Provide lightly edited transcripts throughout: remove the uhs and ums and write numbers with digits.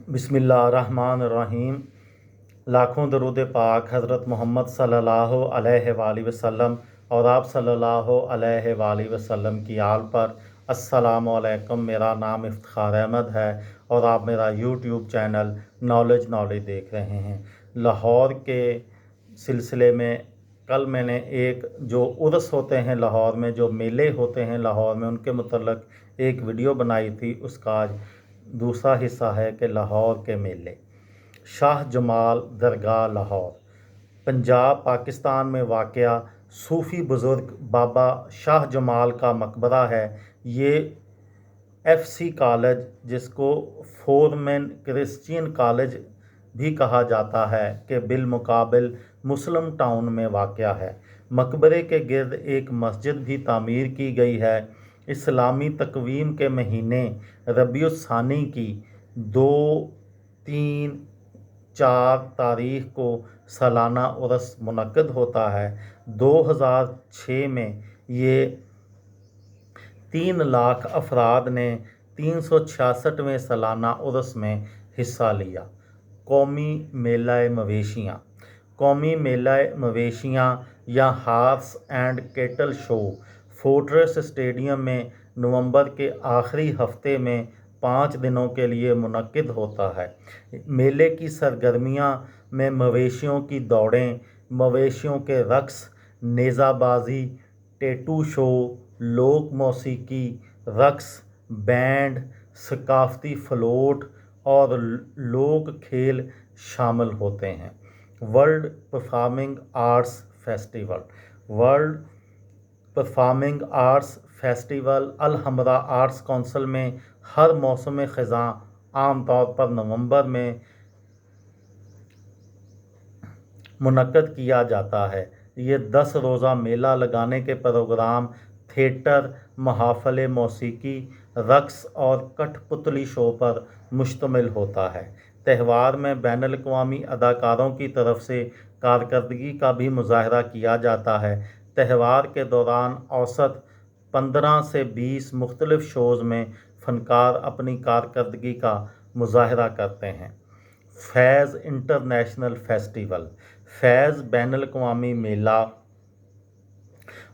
बिस्मिल्लाहिर्रहमानिर्रहीम। लाखों दरूद पाक हज़रत मोहम्मद सल्लल्लाहु अलैहि वसल्लम और आप सल्लल्लाहु अलैहि वसल्लम की आल पर। अस्सलामु अलैकुम। मेरा नाम इफ्तिखार अहमद है और आप मेरा यूट्यूब चैनल नॉलेज देख रहे हैं। लाहौर के सिलसिले में कल मैंने एक जो उर्स होते हैं लाहौर में, जो मेले होते हैं लाहौर में, उनके मुतल्लक एक वीडियो बनाई थी। उसका आज दूसरा हिस्सा है कि लाहौर के मेले। शाह जमाल दरगाह लाहौर पंजाब पाकिस्तान में वाक़या सूफ़ी बुज़ुर्ग बाबा शाह जमाल का मकबरा है। ये FC कॉलेज, जिसको फोरमैन क्रिश्चियन कॉलेज भी कहा जाता है, कि बिलमुकाबिल मुस्लिम टाउन में वाक़या है। मकबरे के गिर्द एक मस्जिद भी तामीर की गई है। इस्लामी तकवीम के महीने रबीउस्सानी की 2, 3, 4 तारीख को सालाना उर्स मुनक्कद होता है। 2006 में ये 3 लाख अफराद ने 366वें सालाना उर्स में हिस्सा लिया। कौमी मेला मवेशियाँ। कौमी मेला मवेशियाँ या horse and cattle show fortress stadium में नवंबर के आखिरी हफ्ते में 5 दिनों के लिए मुनक्किद होता है। मेले की सरगर्मियाँ में मवेशियों की दौड़ें, मवेशियों के रक़्स, नेज़ाबाजी, टैटू शो, लोक मौसीकी, रक़्स, बैंड, सकाफ़ती फ्लोट और लोक खेल शामिल होते हैं। World performing arts festival. World performing arts festival Alhamra arts council में हर मौसम ख़ज़ां आम तौर पर नवंबर में मुनक्कद किया जाता है। ये 10 रोज़ा मेला लगाने के प्रोग्राम थिएटर, महाफ़िल मौसीकी, रक़्स और कठपुतली शो पर मुश्तमिल होता है। त्यौहार में बैनुल-अक़वामी अदाकारों की तरफ से कारकर्दगी का भी मुज़ाहरा किया जाता है। त्यौहार के दौरान औसत 15 से 20 मुख्तलिफ शोज़ में फ़नकार अपनी कारकर्दगी का मुज़ाहरा करते हैं। फैज़ इंटरनेशनल फेस्टिवल। फैज़ बैनुल-अक़वामी मेला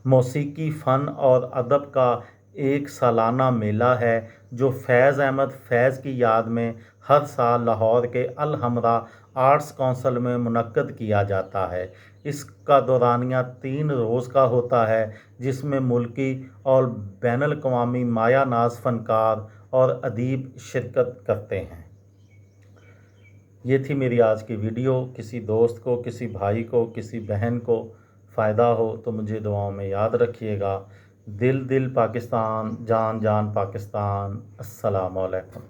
मौसीकी, फ़न और अदब का एक सालाना मेला है, जो फैज़ अहमद फैज़ की याद में हर साल लाहौर के अल-हमरा आर्ट्स काउंसिल में मुनक्कद किया जाता है। इसका दौरानिया 3 रोज़ का होता है, जिसमें मुल्की और बैनुल-अक़वामी माया नाज फ़नकार और अदीब शिरकत करते हैं। ये थी मेरी आज की वीडियो। किसी दोस्त को, किसी भाई को, किसी बहन को फ़ायदा हो तो मुझे दुआओं में याद रखिएगा। दिल दिल पाकिस्तान, जान जान पाकिस्तान। अस्सलामु अलैकुम।